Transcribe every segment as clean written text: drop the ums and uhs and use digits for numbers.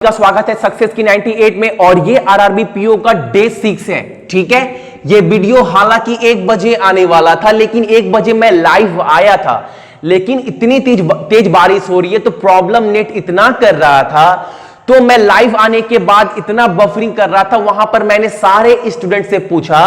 का स्वागत है सक्सेस की 98 में। और ये आरआरबी पीओ का डे 6 है। ठीक है, ये वीडियो हालांकि 1 बजे आने वाला था, लेकिन 1 बजे मैं लाइव आया था, लेकिन इतनी तेज बारिश हो रही है तो प्रॉब्लम नेट इतना कर रहा था, तो मैं लाइव आने के बाद इतना बफरिंग कर रहा था। वहां पर मैंने सारे स्टूडेंट से पूछा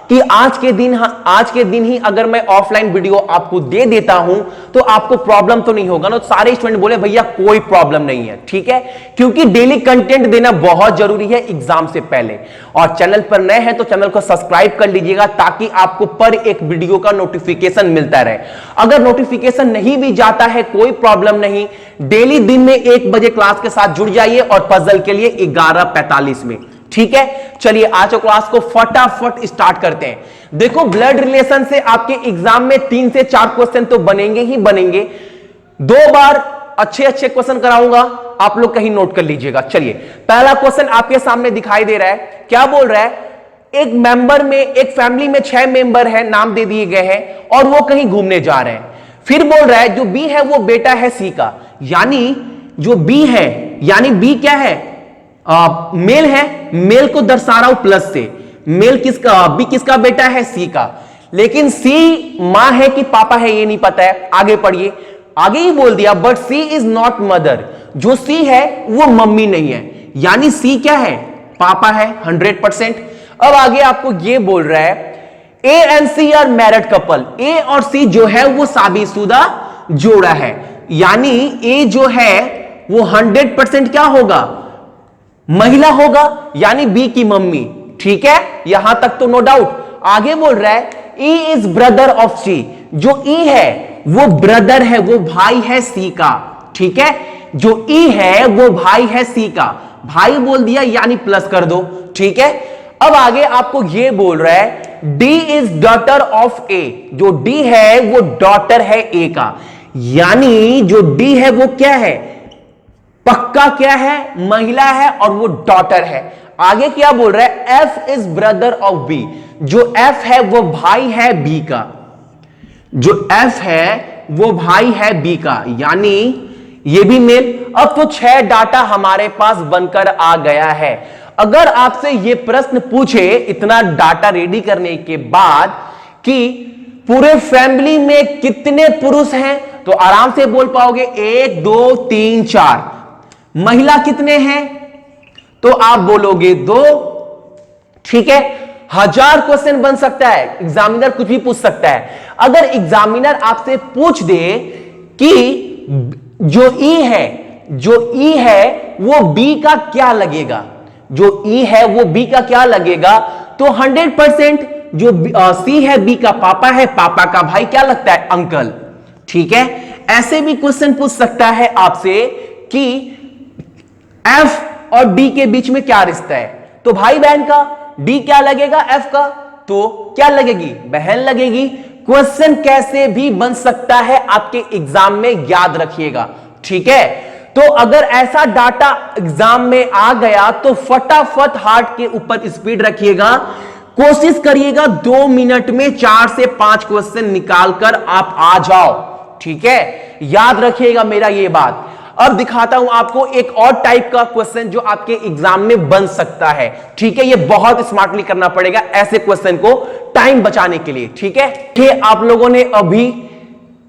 कि आज के दिन ही अगर मैं ऑफलाइन वीडियो आपको दे देता हूं तो आपको प्रॉब्लम तो नहीं होगा ना। तो सारे स्टूडेंट बोले भैया कोई प्रॉब्लम नहीं है। ठीक है, क्योंकि डेली कंटेंट देना बहुत जरूरी है एग्जाम से पहले। और चैनल पर नए हैं तो चैनल को सब्सक्राइब कर लीजिएगा ताकि आपको पर एक वीडियो का नोटिफिकेशन मिलता रहे। अगर नोटिफिकेशन नहीं भी जाता है कोई प्रॉब्लम नहीं, डेली दिन में 1 बजे क्लास के साथ जुड़ जाइए और पजल के लिए 11:45 में। ठीक है, चलिए आज क्लास को फटाफट स्टार्ट करते हैं। देखो, ब्लड रिलेशन से आपके एग्जाम में 3 से 4 क्वेश्चन तो बनेंगे ही बनेंगे। 2 बार अच्छे क्वेश्चन कराऊंगा, आप लोग कहीं नोट कर लीजिएगा। चलिए, पहला क्वेश्चन आपके सामने दिखाई दे रहा है। क्या बोल रहा है? एक फैमिली में 6 मेंबर है, नाम दे दिए गए हैं और वो कहीं घूमने जा रहे हैं। फिर बोल रहा है जो बी है वो बेटा है सी का, यानी जो बी है, यानी बी क्या है? मेल है, मेल को दर्शा रहा हूं प्लस से। मेल किसका? बी किसका बेटा है? सी का। लेकिन सी मां है कि पापा है ये नहीं पता है। आगे पढ़िए, आगे ही बोल दिया but C is not mother. जो सी है वो मम्मी नहीं है, यानी सी क्या है? पापा है 100%। अब आगे आपको ये बोल रहा है A and C are married couple. A और सी जो है वो शादीशुदा जोड़ा है, यानी ए जो है वो 100% क्या होगा? महिला होगा, यानी बी की मम्मी। ठीक है, यहां तक तो नो डाउट। आगे बोल रहा है ई इज ब्रदर ऑफ सी। जो ई है वो ब्रदर है, वो भाई है सी का। ठीक है, जो ई है वो भाई है सी का। भाई बोल दिया यानी प्लस कर दो। ठीक है, अब आगे आपको ये बोल रहा है डी इज डॉटर ऑफ ए। जो डी है वो डॉटर है ए का, यानी जो डी है वो क्या है? पक्का क्या है? महिला है और वो डॉटर है। आगे क्या बोल रहा है? F is brother of B. जो एफ है वो भाई है बी का। जो एफ है वो भाई है बी का, यानी ये भी मेल। अब तो 6 डाटा हमारे पास बनकर आ गया है। अगर आपसे ये प्रश्न पूछे इतना डाटा रेडी करने के बाद कि पूरे फैमिली में कितने पुरुष हैं, तो आराम से बोल पाओगे 1 2 3 4। महिला कितने हैं? तो आप बोलोगे 2। ठीक है, 1000 क्वेश्चन बन सकता है। एग्जामिनर कुछ भी पूछ सकता है। अगर एग्जामिनर आपसे पूछ दे कि जो ई है वो बी का क्या लगेगा, जो ई है वो बी का क्या लगेगा, तो 100% जो सी है बी का पापा है, पापा का भाई क्या लगता है? अंकल। ठीक है, ऐसे भी क्वेश्चन पूछ सकता है आपसे कि एफ और डी के बीच में क्या रिश्ता है, तो भाई बहन का। डी क्या लगेगा? एफ का, तो क्या लगेगी? बहन लगेगी। क्वेश्चन कैसे भी बन सकता है आपके एग्जाम में, याद रखिएगा। ठीक है, तो अगर ऐसा डाटा एग्जाम में आ गया तो फटाफट हार्ट के ऊपर स्पीड रखिएगा। कोशिश करिएगा 2 मिनट में 4 से 5 क्वेश्चन निकालकर आप आ जाओ। ठीक है, याद रखिएगा मेरा ये बात। अब दिखाता हूं आपको एक और टाइप का क्वेश्चन जो आपके एग्जाम में बन सकता है। ठीक है, ये बहुत स्मार्टली करना पड़ेगा ऐसे क्वेश्चन को टाइम बचाने के लिए। ठीक है, आप लोगों ने अभी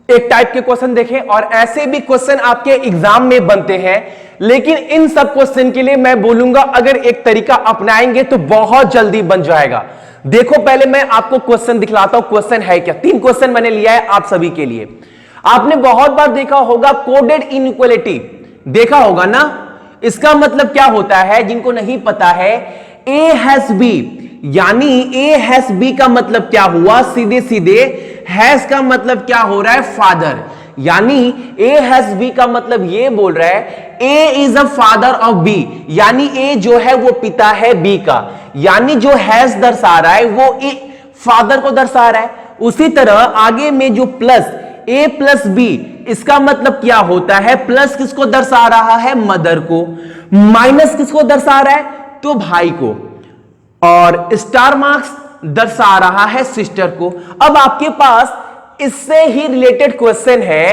एक टाइप के क्वेश्चन देखे और ऐसे भी क्वेश्चन आपके एग्जाम में बनते हैं। लेकिन इन सब क्वेश्चन के लिए मैं बोलूंगा अगर एक तरीका अपनाएंगे तो बहुत जल्दी बन जाएगा। देखो, पहले मैं आपको क्वेश्चन दिखलाता हूं। क्वेश्चन है क्या? 3 क्वेश्चन मैंने लिया है आप सभी के लिए। आपने बहुत बार देखा होगा कोडेड इनइक्वालिटी, देखा होगा ना। इसका मतलब क्या होता है, जिनको नहीं पता है, ए हैज बी, यानी ए हैज बी का मतलब क्या हुआ? सीधे सीधे हैज का मतलब क्या हो रहा है? फादर। यानी ए हैज बी का मतलब ये बोल रहा है A is a father of B, यानी ए जो है वो पिता है बी का। यानी जो हैज दर्शा रहा है वो फादर को दर्शा रहा है। उसी तरह आगे में जो प्लस ए प्लस बी, इसका मतलब क्या होता है? प्लस किसको दर्शा रहा है? मदर को। माइनस किसको दर्शा रहा है? तो भाई को। और स्टार मार्क्स दर्शा रहा है सिस्टर को। अब आपके पास इससे ही रिलेटेड क्वेश्चन है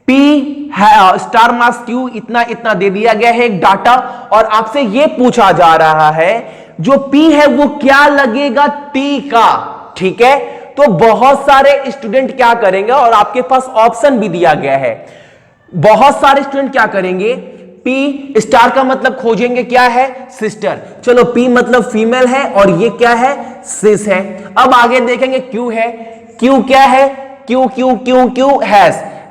पी स्टार मार्क्स क्यू इतना इतना दे दिया गया है एक डाटा, और आपसे यह पूछा जा रहा है जो पी है वो क्या लगेगा टी का। ठीक है, तो बहुत सारे स्टूडेंट क्या करेंगे, और आपके पास ऑप्शन भी दिया गया है, बहुत सारे स्टूडेंट क्या करेंगे, पी स्टार का मतलब खोजेंगे क्या है, सिस्टर। चलो पी मतलब फीमेल है और ये क्या है, सिस है। अब आगे देखेंगे क्यू है, क्यू क्या है, Q Q Q Q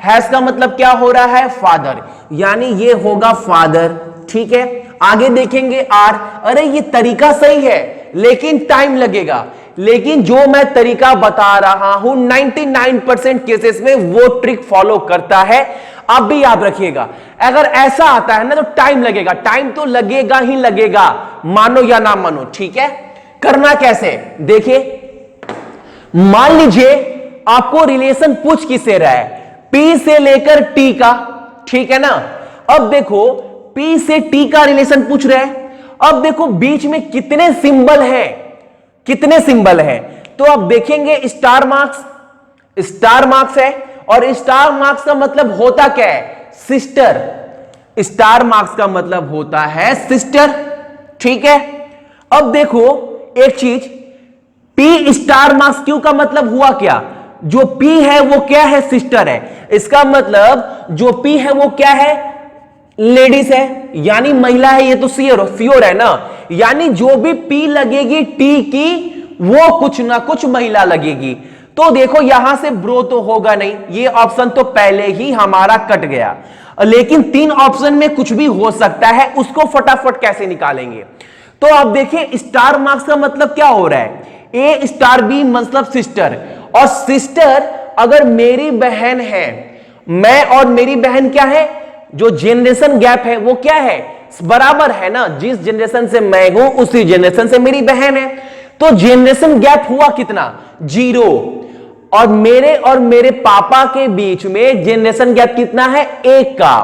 has का मतलब क्या हो रहा है, फादर, यानी ये होगा फादर। ठीक है, आगे देखेंगे आर। अरे ये तरीका सही है लेकिन टाइम लगेगा, लेकिन जो मैं तरीका बता रहा हूं 99% केसेस में वो ट्रिक फॉलो करता है। आप भी याद रखिएगा, अगर ऐसा आता है ना तो टाइम लगेगा, टाइम तो लगेगा ही लगेगा, मानो या ना मानो। ठीक है, करना कैसे देखिए, मान लीजिए आपको रिलेशन पूछ किससे रहा है, पी से लेकर टी का। ठीक है ना, अब देखो पी से टी का रिलेशन पूछ रहे हैं। अब देखो बीच में कितने सिंबल हैं, कितने सिंबल हैं, तो अब देखेंगे स्टार मार्क्स है, और स्टार मार्क्स का मतलब होता क्या है, सिस्टर। स्टार मार्क्स का मतलब होता है सिस्टर। ठीक है, अब देखो एक चीज, पी स्टार मार्क्स क्यू का मतलब हुआ क्या, जो पी है वो क्या है, सिस्टर है। इसका मतलब जो पी है वो क्या है, लेडीज है, यानी महिला है, ये तो श्योर है ना, यानी जो भी पी लगेगी टी की वो कुछ ना कुछ महिला लगेगी। तो देखो यहां से ब्रो तो होगा नहीं, ये ऑप्शन तो पहले ही हमारा कट गया, लेकिन 3 ऑप्शन में कुछ भी हो सकता है, उसको फटाफट कैसे निकालेंगे। तो आप देखिए स्टार मार्क्स का मतलब क्या हो रहा है, ए स्टार बी मतलब सिस्टर, और सिस्टर अगर मेरी बहन है, मैं और मेरी बहन क्या है, जो जनरेशन गैप है वो क्या है, बराबर है ना, जिस जनरेशन से मैं हूं उसी जनरेशन से मेरी बहन है। तो जनरेशन गैप हुआ कितना, 0, और मेरे पापा के बीच में जनरेशन गैप कितना है, 1 का।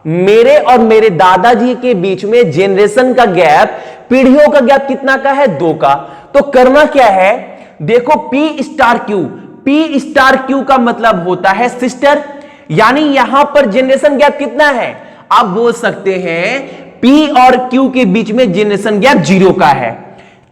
मेरे और मेरे दादाजी के बीच में जनरेशन का गैप, पीढ़ियों का गैप कितना का है, 2 का। तो करना क्या है, देखो पी स्टार क्यू का मतलब होता है सिस्टर, यानी यहां पर जनरेशन गैप कितना है, आप बोल सकते हैं पी और क्यू के बीच में जनरेशन गैप 0 का है।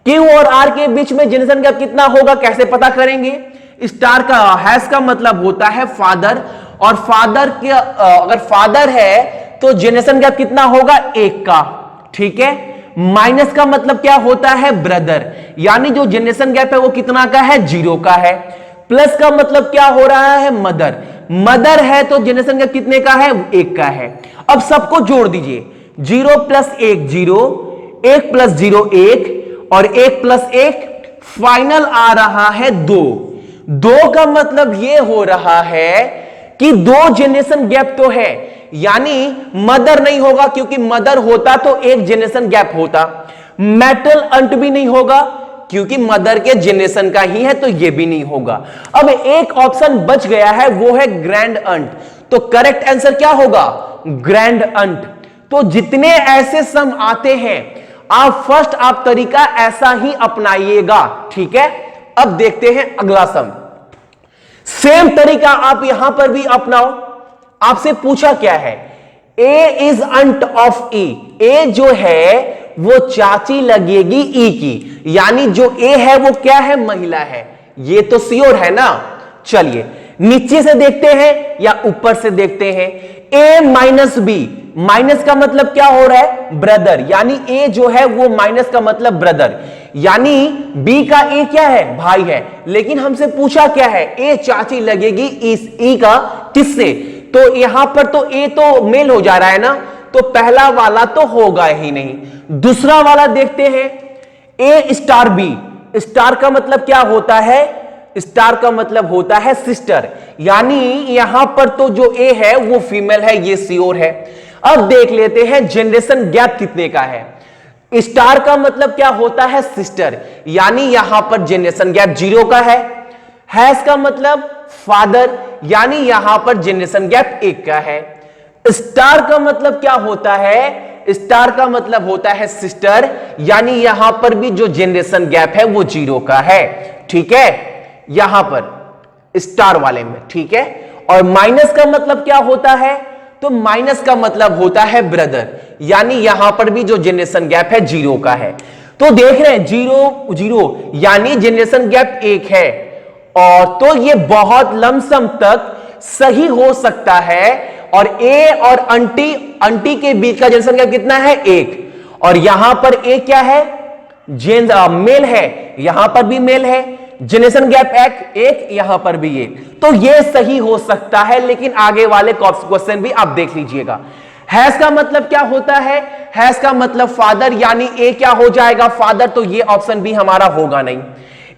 क्यू और आर के बीच में जनरेशन गैप कितना होगा, कैसे पता करेंगे, स्टार का हैज का मतलब होता है फादर, और फादर के अगर फादर है तो जनरेशन गैप कितना होगा, 1 का। ठीक है, माइनस का मतलब क्या होता है, ब्रदर, यानी जो जनरेशन गैप है वो कितना का है, 0 का है। प्लस का मतलब क्या हो रहा है, मदर है तो जनरेशन गैप कितने का है, 1 का है। अब सबको जोड़ दीजिए, 0 + 1 0, 1 + 0 1, और 1 + 1, फाइनल आ रहा है 2 का मतलब यह हो रहा है कि 2 जनरेशन गैप तो है, यानी मदर नहीं होगा, क्योंकि मदर होता तो 1 जनरेशन गैप होता। मेटल अंट भी नहीं होगा, क्योंकि मदर के जनरेशन का ही है, तो यह भी नहीं होगा। अब एक ऑप्शन बच गया है, वो है ग्रैंड अंट। तो करेक्ट आंसर क्या होगा, ग्रैंड अंट। तो जितने ऐसे सम आते हैं आप तरीका ऐसा ही अपनाइएगा। ठीक है, अब देखते हैं अगला सम। सेम तरीका आप यहां पर भी अपनाओ। आपसे पूछा क्या है, ए इज अंट ऑफ ई, ए जो है वो चाची लगेगी ई की, यानी जो ए है वो क्या है, महिला है, ये तो श्योर है ना। चलिए नीचे से देखते हैं या ऊपर से देखते हैं, ए माइनस बी, माइनस का मतलब क्या हो रहा है, ब्रदर, यानी ए जो है वो माइनस का मतलब ब्रदर, यानी बी का ए क्या है, भाई है। लेकिन हमसे पूछा क्या है, ए चाची लगेगी इस ई का किससे, तो यहां पर तो ए तो मेल हो जा रहा है ना, तो पहला वाला तो होगा ही नहीं। दूसरा वाला देखते हैं, ए स्टार बी, स्टार का मतलब क्या होता है, स्टार का मतलब होता है सिस्टर, यानी यहां पर तो जो ए है वो फीमेल है, ये श्योर है। अब देख लेते हैं जनरेशन गैप कितने का है। स्टार का मतलब क्या होता है, सिस्टर, यानी यहां पर जनरेशन गैप 0 का है। हैज का मतलब फादर, यानी यहां पर जनरेशन गैप 1 का है। स्टार का मतलब क्या होता है, स्टार का मतलब होता है सिस्टर, यानी यहां पर भी जो जनरेशन गैप है वो 0 का है। ठीक है, यहां पर स्टार वाले में, ठीक है। और माइनस का मतलब क्या होता है? तो माइनस का मतलब होता है ब्रदर, यानी यहां पर भी जो जनरेशन गैप है 0 का है। तो देख रहे हैं 0 0 यानी जनरेशन गैप 1 है, और तो ये बहुत लमसम तक सही हो सकता है। और ए और अंटी के बीच का जनरेशन गैप कितना है? 1। और यहां पर ए क्या है? मेल है, यहां पर भी मेल है, जनरेशन गैप 1, यहां पर भी 1। तो ये सही हो सकता है, लेकिन आगे वाले क्वेश्चन भी आप देख लीजिएगा। हैज का मतलब क्या होता है? हैज का मतलब फादर, यानी ए क्या हो जाएगा? फादर। तो ये ऑप्शन भी हमारा होगा नहीं।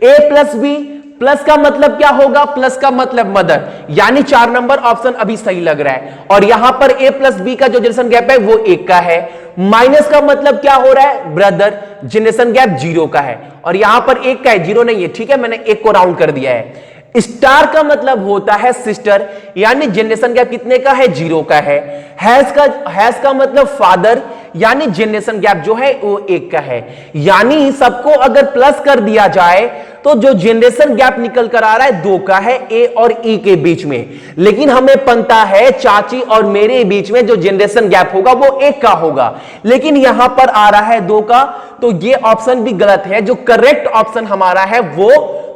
ए प्लस बी, प्लस का मतलब क्या होगा? प्लस का मतलब मदर, यानी 4 नंबर ऑप्शन अभी सही लग रहा है। और यहां पर ए प्लस बी का जो जनरेशन गैप है वो 1 का है। माइनस का मतलब क्या हो रहा है? ब्रदर, जनरेशन गैप 0 का है, और यहां पर 1 का है, 0 नहीं है, ठीक है, मैंने 1 को राउंड कर दिया है। स्टार का मतलब होता है सिस्टर, यानी जनरेशन गैप कितने का है? 0 का है। हैज का मतलब फादर, यानी जनरेशन गैप जो है वो 1 का है। यानी सबको अगर प्लस कर दिया जाए तो जो जनरेशन गैप निकल कर आ रहा है 2 का है, ए और ई के बीच में। लेकिन हमें पता है चाची और मेरे बीच में जो जनरेशन गैप होगा वो 1 का होगा, लेकिन यहां पर आ रहा है 2 का। तो ये ऑप्शन भी गलत है। जो करेक्ट ऑप्शन हमारा है वो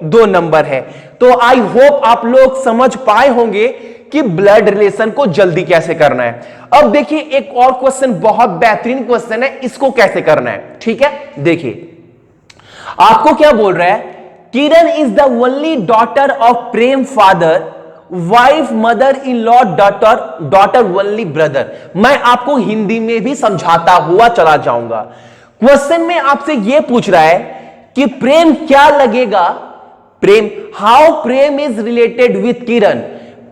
2 नंबर है। तो आई होप आप लोग समझ पाए होंगे कि ब्लड रिलेशन को जल्दी कैसे करना है। अब देखिए एक और क्वेश्चन, बहुत बेहतरीन क्वेश्चन है, इसको कैसे करना है, ठीक है। देखिए आपको क्या बोल रहा है? Kiran is the only daughter of Prem father, wife mother in law, daughter only brother. मैं आपको हिंदी में भी समझाता हुआ चला जाऊंगा। क्वेश्चन में आपसे यह पूछ रहा है कि प्रेम क्या लगेगा? Prem, how Prem is related with Kiran.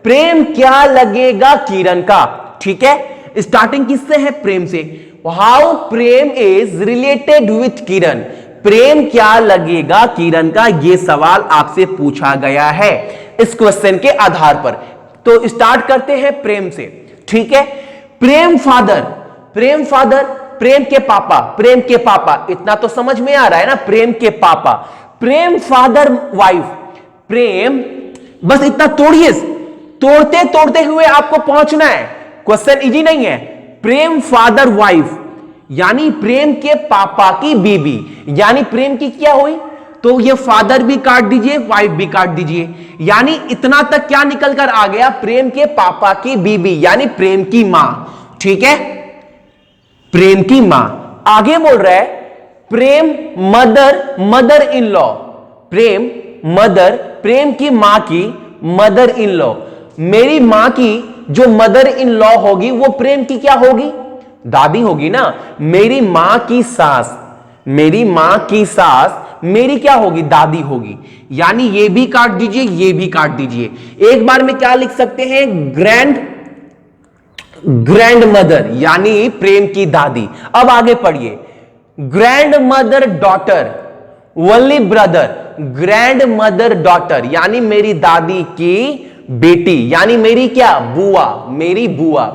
Prem क्या लगेगा किरण का, ठीक है। स्टार्टिंग किससे है? प्रेम से। How Prem is related with Kiran, Prem क्या लगेगा किरण का, यह सवाल आपसे पूछा गया है इस क्वेश्चन के आधार पर। तो स्टार्ट करते हैं प्रेम से, ठीक है। प्रेम फादर, प्रेम फादर, प्रेम के पापा, प्रेम के पापा, इतना तो समझ में आ रहा है ना, प्रेम के पापा। प्रेम फादर वाइफ, प्रेम, बस इतना तोड़िए, तोड़ते तोड़ते हुए आपको पहुंचना है, क्वेश्चन इजी नहीं है। प्रेम फादर वाइफ यानी प्रेम के पापा की बीबी, यानी प्रेम की क्या हुई? तो ये फादर भी काट दीजिए, वाइफ भी काट दीजिए, यानी इतना तक क्या निकल कर आ गया? प्रेम के पापा की बीबी, यानी प्रेम की मां, ठीक है, प्रेम की मां। आगे बोल रहा है Prem mother, mother in law, Prem mother, Prem की मां की मदर इन लॉ। मेरी मां की जो मदर इन लॉ होगी वो प्रेम की क्या होगी? दादी होगी ना। मेरी मां की सास, मेरी मां की सास मेरी क्या होगी? दादी होगी, यानी ये भी काट दीजिए, ये भी काट दीजिए। एक बार में क्या लिख सकते हैं? ग्रैंड मदर, यानी प्रेम की दादी। अब आगे पढ़िए, grand mother daughter, only brother, grand mother daughter, यानी मेरी दादी की बेटी, यानी मेरी क्या? बुआ, मेरी बुआ,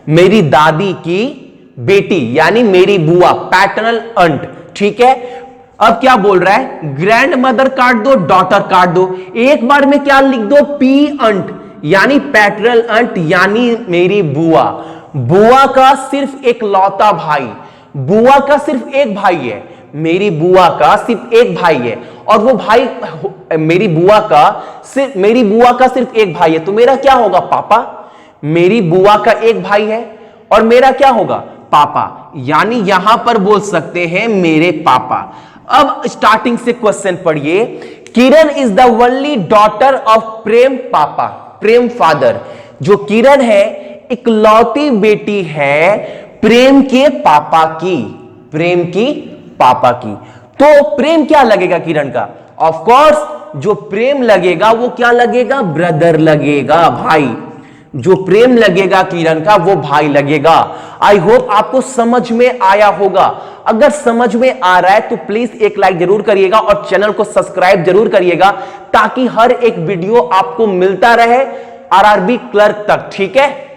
मेरी दादी की बेटी, यानी मेरी बुआ, पैटर्नल अंट, ठीक है। अब क्या बोल रहा है? ग्रैंड मदर काट दो, डॉटर काट दो, एक बार में क्या लिख दो? पी अंट, यानी पैटर्नल अंट, यानी मेरी बुआ। बुआ का सिर्फ एक लौता भाई, बुआ का सिर्फ एक भाई है, मेरी बुआ का सिर्फ एक भाई है, और वो भाई मेरी बुआ का सिर्फ एक भाई है, तो मेरा क्या होगा? पापा। मेरी बुआ का एक भाई है और मेरा क्या होगा? पापा, यानी यहां पर बोल सकते हैं मेरे पापा। अब स्टार्टिंग से क्वेश्चन पढ़िए, Kiran is the only daughter of Prem पापा, प्रेम फादर। जो किरण है इकलौती बेटी है प्रेम के पापा की, प्रेम की पापा की। तो प्रेम क्या लगेगा किरण का? ऑफ कोर्स जो प्रेम लगेगा वो क्या लगेगा? ब्रदर लगेगा, भाई। जो प्रेम लगेगा किरण का वो भाई लगेगा। आई होप आपको समझ में आया होगा। अगर समझ में आ रहा है तो प्लीज एक लाइक जरूर करिएगा और चैनल को सब्सक्राइब जरूर करिएगा, ताकि हर एक वीडियो आपको मिलता रहे आरआरबी क्लर्क तक, ठीक है।